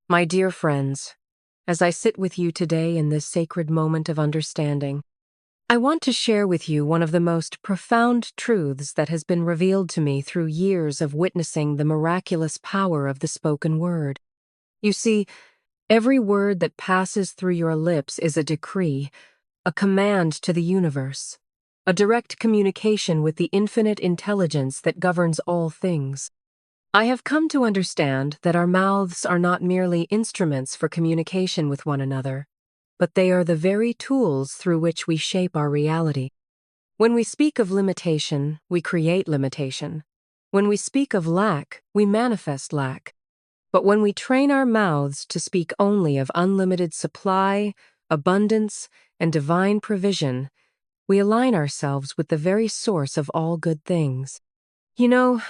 My dear friends, as I sit with you today in this sacred moment of understanding, I want to share with you one of the most profound truths that has been revealed to me through years of witnessing the miraculous power of the spoken word. You see, every word that passes through your lips is a decree, a command to the universe, a direct communication with the infinite intelligence that governs all things. I have come to understand that our mouths are not merely instruments for communication with one another, but they are the very tools through which we shape our reality. When we speak of limitation, we create limitation. When we speak of lack, we manifest lack. But when we train our mouths to speak only of unlimited supply, abundance, and divine provision, we align ourselves with the very source of all good things. You know,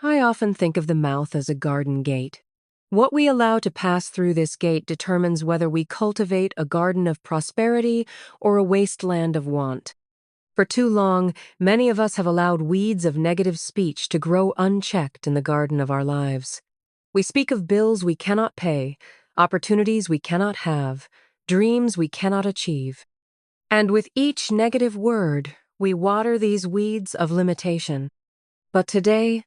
I often think of the mouth as a garden gate. What we allow to pass through this gate determines whether we cultivate a garden of prosperity or a wasteland of want. For too long, many of us have allowed weeds of negative speech to grow unchecked in the garden of our lives. We speak of bills we cannot pay, opportunities we cannot have, dreams we cannot achieve. And with each negative word, we water these weeds of limitation. But today,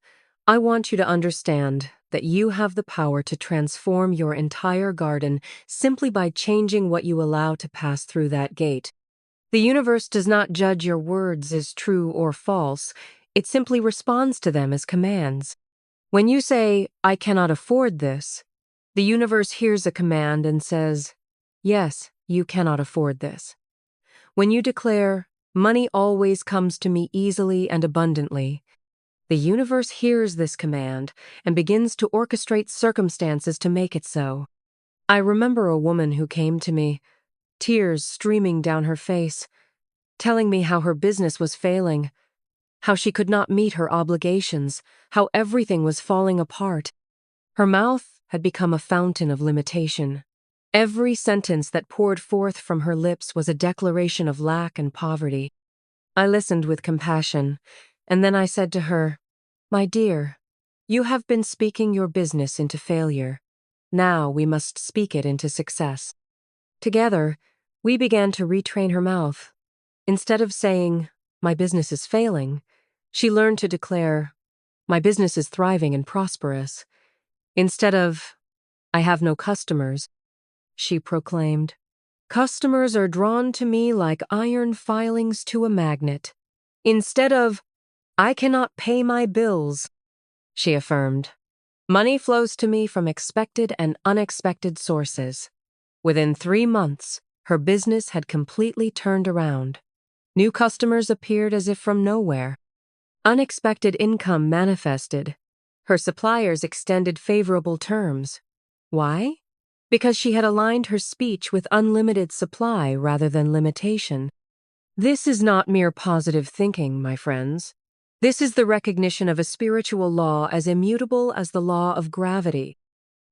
I want you to understand that you have the power to transform your entire garden simply by changing what you allow to pass through that gate. The universe does not judge your words as true or false, it simply responds to them as commands. When you say, "I cannot afford this," the universe hears a command and says, "Yes, you cannot afford this." When you declare, "Money always comes to me easily and abundantly," the universe hears this command and begins to orchestrate circumstances to make it so. I remember a woman who came to me, tears streaming down her face, telling me how her business was failing, how she could not meet her obligations, how everything was falling apart. Her mouth had become a fountain of limitation. Every sentence that poured forth from her lips was a declaration of lack and poverty. I listened with compassion, and then I said to her, "My dear, you have been speaking your business into failure. Now we must speak it into success." Together, we began to retrain her mouth. Instead of saying, "My business is failing," she learned to declare, "My business is thriving and prosperous." Instead of, "I have no customers," she proclaimed, "Customers are drawn to me like iron filings to a magnet." Instead of, "I cannot pay my bills," she affirmed, "Money flows to me from expected and unexpected sources." Within 3 months, her business had completely turned around. New customers appeared as if from nowhere. Unexpected income manifested. Her suppliers extended favorable terms. Why? Because she had aligned her speech with unlimited supply rather than limitation. This is not mere positive thinking, my friends. This is the recognition of a spiritual law as immutable as the law of gravity.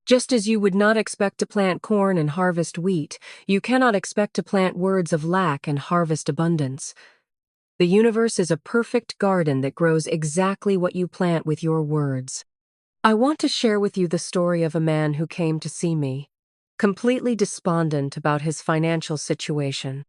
Just as you would not expect to plant corn and harvest wheat, you cannot expect to plant words of lack and harvest abundance. The universe is a perfect garden that grows exactly what you plant with your words. I want to share with you the story of a man who came to see me, completely despondent about his financial situation.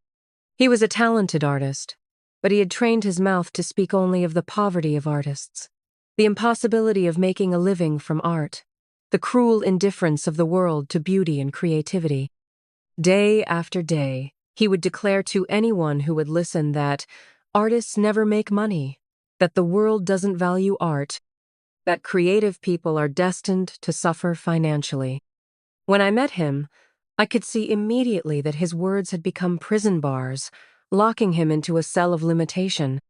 He was a talented artist, but he had trained his mouth to speak only of the poverty of artists, the impossibility of making a living from art, the cruel indifference of the world to beauty and creativity. Day after day, he would declare to anyone who would listen that artists never make money, that the world doesn't value art, that creative people are destined to suffer financially. When I met him, I could see immediately that his words had become prison bars, locking him into a cell of limitation.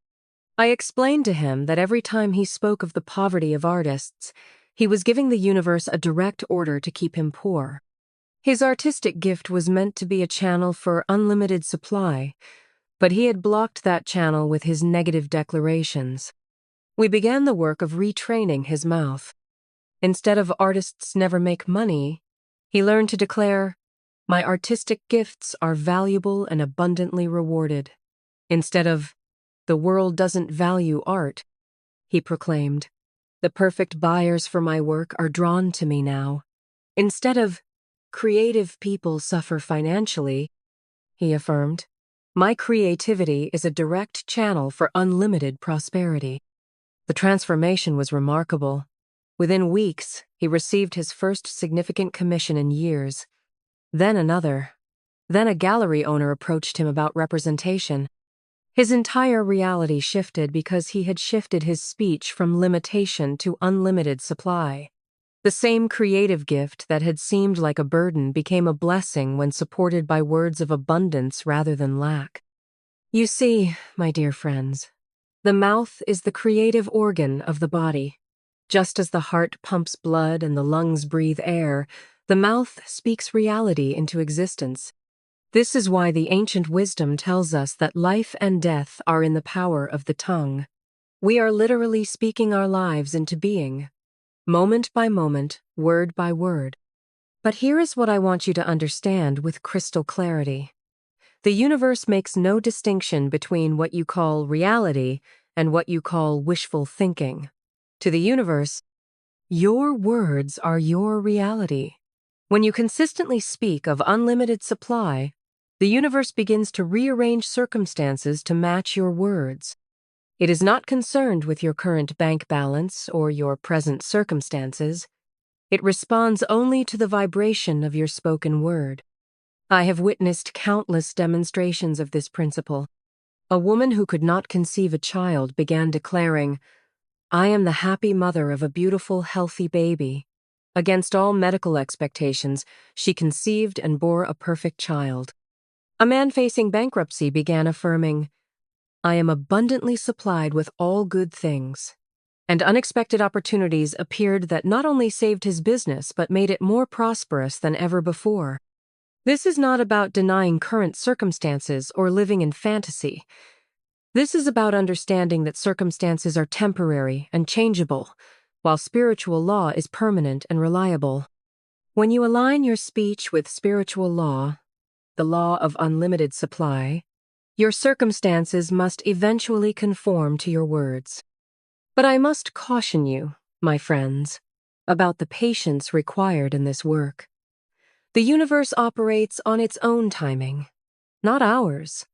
I explained to him that every time he spoke of the poverty of artists, he was giving the universe a direct order to keep him poor. His artistic gift was meant to be a channel for unlimited supply, but he had blocked that channel with his negative declarations. We began the work of retraining his mouth. Instead of "artists never make money," he learned to declare, "My artistic gifts are valuable and abundantly rewarded." Instead of, "The world doesn't value art," he proclaimed, "The perfect buyers for my work are drawn to me now." Instead of, creative people suffer financially," he affirmed. "My creativity is a direct channel for unlimited prosperity." The transformation was remarkable. Within weeks, he received his first significant commission in years. Then another. Then a gallery owner approached him about representation. His entire reality shifted because he had shifted his speech from limitation to unlimited supply. The same creative gift that had seemed like a burden became a blessing when supported by words of abundance rather than lack. You see, my dear friends, the mouth is the creative organ of the body. Just as the heart pumps blood and the lungs breathe air, the mouth speaks reality into existence. This is why the ancient wisdom tells us that life and death are in the power of the tongue. We are literally speaking our lives into being, moment by moment, word by word. But here is what I want you to understand with crystal clarity. The universe makes no distinction between what you call reality and what you call wishful thinking. To the universe, your words are your reality. When you consistently speak of unlimited supply, the universe begins to rearrange circumstances to match your words. It is not concerned with your current bank balance or your present circumstances. It responds only to the vibration of your spoken word. I have witnessed countless demonstrations of this principle. A woman who could not conceive a child began declaring, "I am the happy mother of a beautiful, healthy baby." Against all medical expectations, she conceived and bore a perfect child. A man facing bankruptcy began affirming, "I am abundantly supplied with all good things." And unexpected opportunities appeared that not only saved his business but made it more prosperous than ever before. This is not about denying current circumstances or living in fantasy. This is about understanding that circumstances are temporary and changeable, while spiritual law is permanent and reliable. When you align your speech with spiritual law, the law of unlimited supply, your circumstances must eventually conform to your words. But I must caution you, my friends, about the patience required in this work. The universe operates on its own timing, not ours.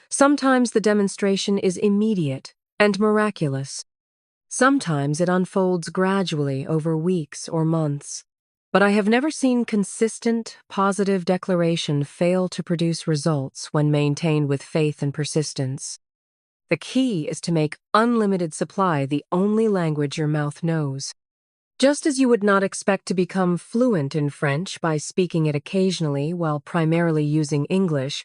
Sometimes the demonstration is immediate and miraculous. Sometimes it unfolds gradually over weeks or months. But I have never seen consistent, positive declaration fail to produce results when maintained with faith and persistence. The key is to make unlimited supply the only language your mouth knows. Just as you would not expect to become fluent in French by speaking it occasionally while primarily using English,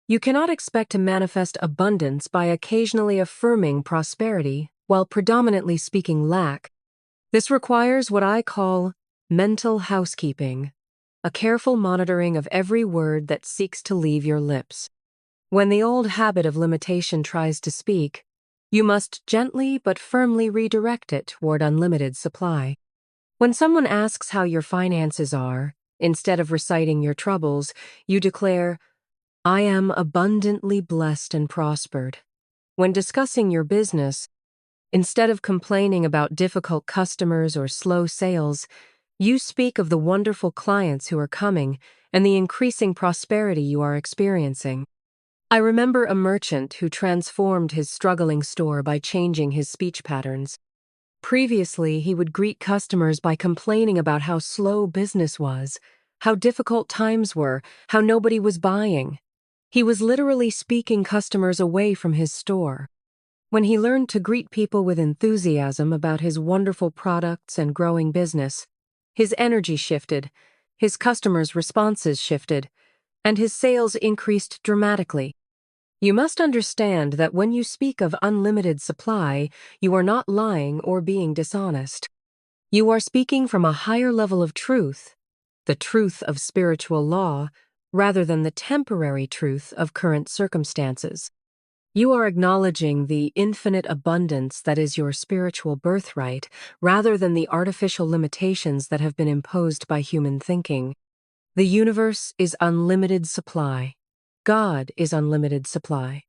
you cannot expect to manifest abundance by occasionally affirming prosperity while predominantly speaking lack. This requires what I call mental housekeeping, a careful monitoring of every word that seeks to leave your lips. When the old habit of limitation tries to speak, you must gently but firmly redirect it toward unlimited supply. When someone asks how your finances are, instead of reciting your troubles, you declare, "I am abundantly blessed and prospered." When discussing your business, instead of complaining about difficult customers or slow sales, you speak of the wonderful clients who are coming and the increasing prosperity you are experiencing. I remember a merchant who transformed his struggling store by changing his speech patterns. Previously, he would greet customers by complaining about how slow business was, how difficult times were, how nobody was buying. He was literally speaking customers away from his store. When he learned to greet people with enthusiasm about his wonderful products and growing business, his energy shifted, his customers' responses shifted, and his sales increased dramatically. You must understand that when you speak of unlimited supply, you are not lying or being dishonest. You are speaking from a higher level of truth, the truth of spiritual law, rather than the temporary truth of current circumstances. You are acknowledging the infinite abundance that is your spiritual birthright, rather than the artificial limitations that have been imposed by human thinking. The universe is unlimited supply. God is unlimited supply.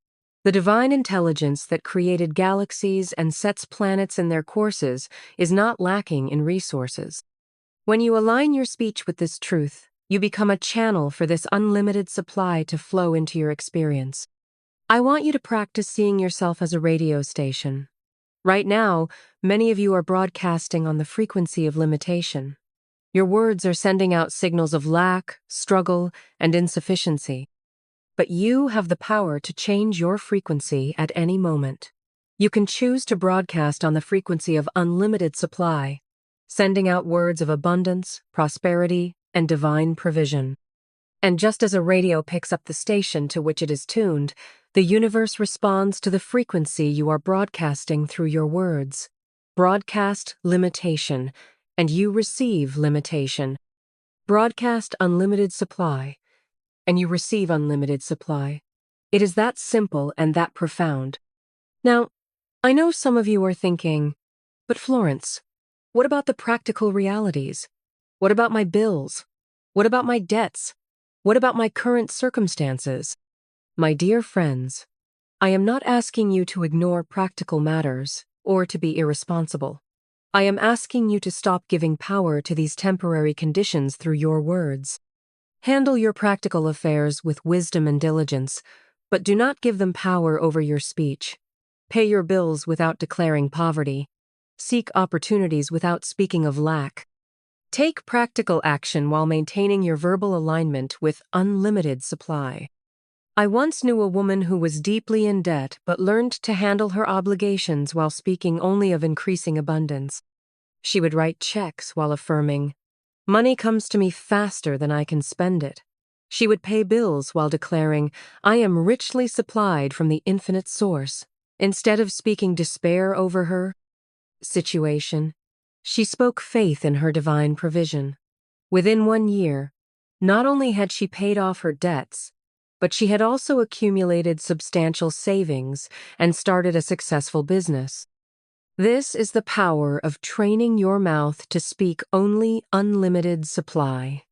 The divine intelligence that created galaxies and sets planets in their courses is not lacking in resources. When you align your speech with this truth, You become a channel for this unlimited supply to flow into your experience. I want you to practice seeing yourself as a radio station. Right now, many of you are broadcasting on the frequency of limitation. Your words are sending out signals of lack, struggle, and insufficiency. But you have the power to change your frequency at any moment. You can choose to broadcast on the frequency of unlimited supply, sending out words of abundance, prosperity, and divine provision. And just as a radio picks up the station to which it is tuned, the universe responds to the frequency you are broadcasting through your words. Broadcast limitation, and you receive limitation. Broadcast unlimited supply, and you receive unlimited supply. It is that simple and that profound. Now, I know some of you are thinking, but Florence, what about the practical realities? What about my bills? What about my debts? What about my current circumstances? My dear friends, I am not asking you to ignore practical matters or to be irresponsible. I am asking you to stop giving power to these temporary conditions through your words. Handle your practical affairs with wisdom and diligence, but do not give them power over your speech. Pay your bills without declaring poverty. Seek opportunities without speaking of lack. Take practical action while maintaining your verbal alignment with unlimited supply. I once knew a woman who was deeply in debt but learned to handle her obligations while speaking only of increasing abundance. She would write checks while affirming, "Money comes to me faster than I can spend it." She would pay bills while declaring, "I am richly supplied from the infinite source." Instead of speaking despair over her situation, she spoke faith in her divine provision. Within 1 year, not only had she paid off her debts, but she had also accumulated substantial savings and started a successful business. This is the power of training your mouth to speak only unlimited supply.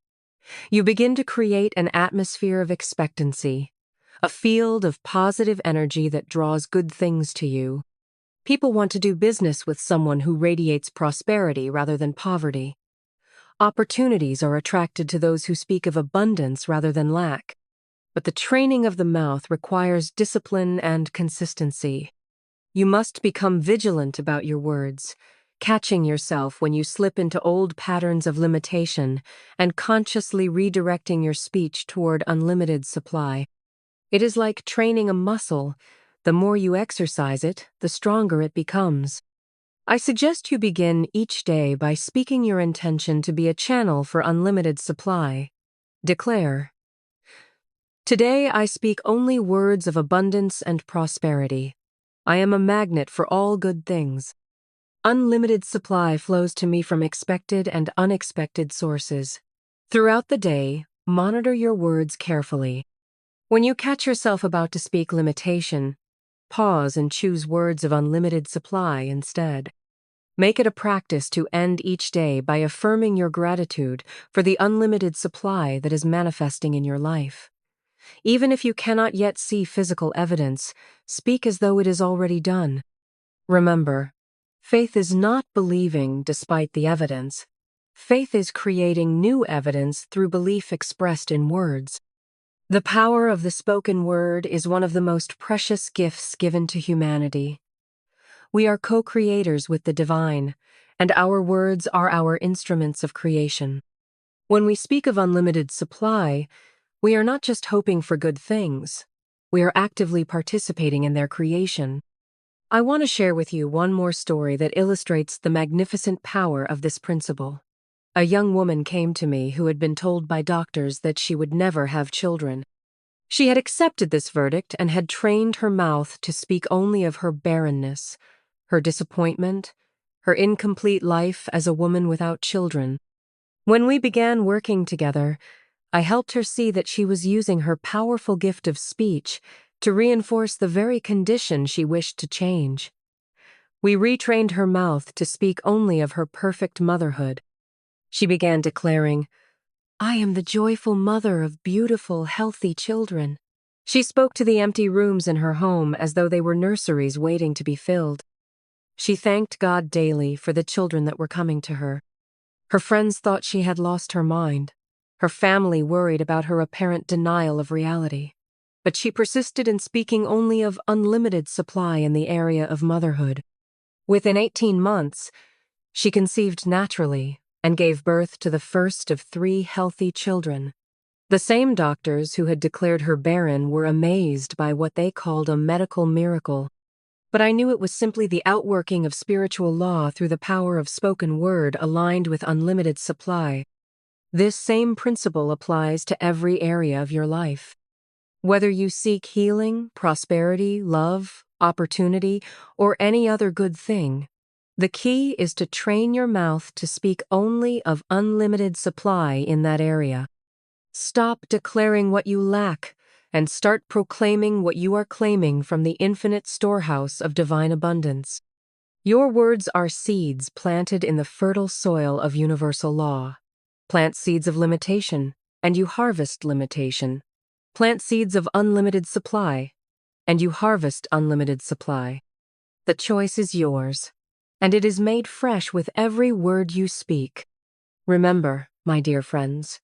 You begin to create an atmosphere of expectancy, a field of positive energy that draws good things to you. People want to do business with someone who radiates prosperity rather than poverty. Opportunities are attracted to those who speak of abundance rather than lack. But the training of the mouth requires discipline and consistency. You must become vigilant about your words, catching yourself when you slip into old patterns of limitation and consciously redirecting your speech toward unlimited supply. It is like training a muscle. The more you exercise it, the stronger it becomes. I suggest you begin each day by speaking your intention to be a channel for unlimited supply. Declare, "Today I speak only words of abundance and prosperity. I am a magnet for all good things. Unlimited supply flows to me from expected and unexpected sources." Throughout the day, monitor your words carefully. When you catch yourself about to speak limitation, pause and choose words of unlimited supply instead. Make it a practice to end each day by affirming your gratitude for the unlimited supply that is manifesting in your life. Even if you cannot yet see physical evidence, speak as though it is already done. Remember, faith is not believing despite the evidence. Faith is creating new evidence through belief expressed in words. The power of the spoken word is one of the most precious gifts given to humanity. We are co-creators with the divine, and our words are our instruments of creation. When we speak of unlimited supply, we are not just hoping for good things. We are actively participating in their creation. I want to share with you one more story that illustrates the magnificent power of this principle. A young woman came to me who had been told by doctors that she would never have children. She had accepted this verdict and had trained her mouth to speak only of her barrenness, her disappointment, her incomplete life as a woman without children. When we began working together, I helped her see that she was using her powerful gift of speech to reinforce the very condition she wished to change. We retrained her mouth to speak only of her perfect motherhood. She began declaring, "I am the joyful mother of beautiful, healthy children." She spoke to the empty rooms in her home as though they were nurseries waiting to be filled. She thanked God daily for the children that were coming to her. Her friends thought she had lost her mind. Her family worried about her apparent denial of reality. But she persisted in speaking only of unlimited supply in the area of motherhood. Within 18 months, she conceived naturally and gave birth to the first of 3 healthy children. The same doctors who had declared her barren were amazed by what they called a medical miracle. But I knew it was simply the outworking of spiritual law through the power of spoken word aligned with unlimited supply. This same principle applies to every area of your life. Whether you seek healing, prosperity, love, opportunity, or any other good thing, the key is to train your mouth to speak only of unlimited supply in that area. Stop declaring what you lack and start proclaiming what you are claiming from the infinite storehouse of divine abundance. Your words are seeds planted in the fertile soil of universal law. Plant seeds of limitation, and you harvest limitation. Plant seeds of unlimited supply, and you harvest unlimited supply. The choice is yours, and it is made fresh with every word you speak. Remember, my dear friends,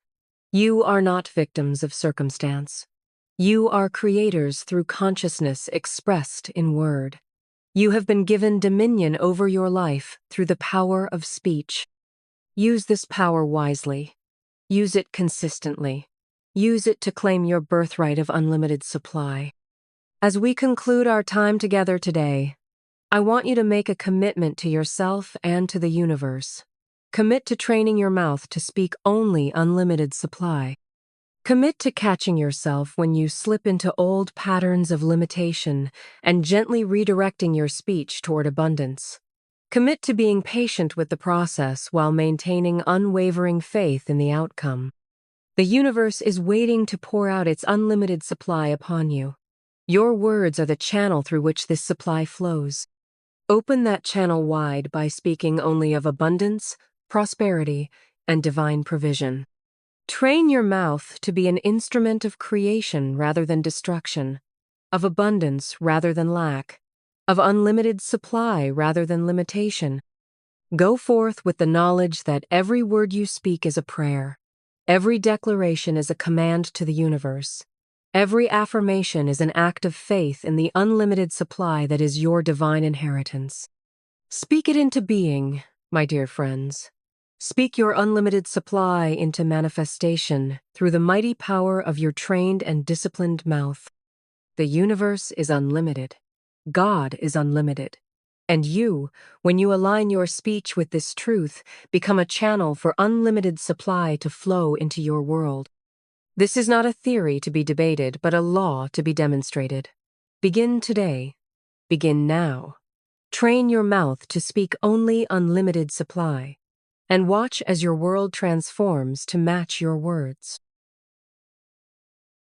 you are not victims of circumstance. You are creators through consciousness expressed in word. You have been given dominion over your life through the power of speech. Use this power wisely. Use it consistently. Use it to claim your birthright of unlimited supply. As we conclude our time together today, I want you to make a commitment to yourself and to the universe. Commit to training your mouth to speak only unlimited supply. Commit to catching yourself when you slip into old patterns of limitation and gently redirecting your speech toward abundance. Commit to being patient with the process while maintaining unwavering faith in the outcome. The universe is waiting to pour out its unlimited supply upon you. Your words are the channel through which this supply flows. Open that channel wide by speaking only of abundance, prosperity, and divine provision. Train your mouth to be an instrument of creation rather than destruction, of abundance rather than lack, of unlimited supply rather than limitation. Go forth with the knowledge that every word you speak is a prayer. Every declaration is a command to the universe. Every affirmation is an act of faith in the unlimited supply that is your divine inheritance. Speak it into being, my dear friends. Speak your unlimited supply into manifestation through the mighty power of your trained and disciplined mouth. The universe is unlimited. God is unlimited. And you, when you align your speech with this truth, become a channel for unlimited supply to flow into your world. This is not a theory to be debated, but a law to be demonstrated. Begin today. Begin now. Train your mouth to speak only unlimited supply. And watch as your world transforms to match your words.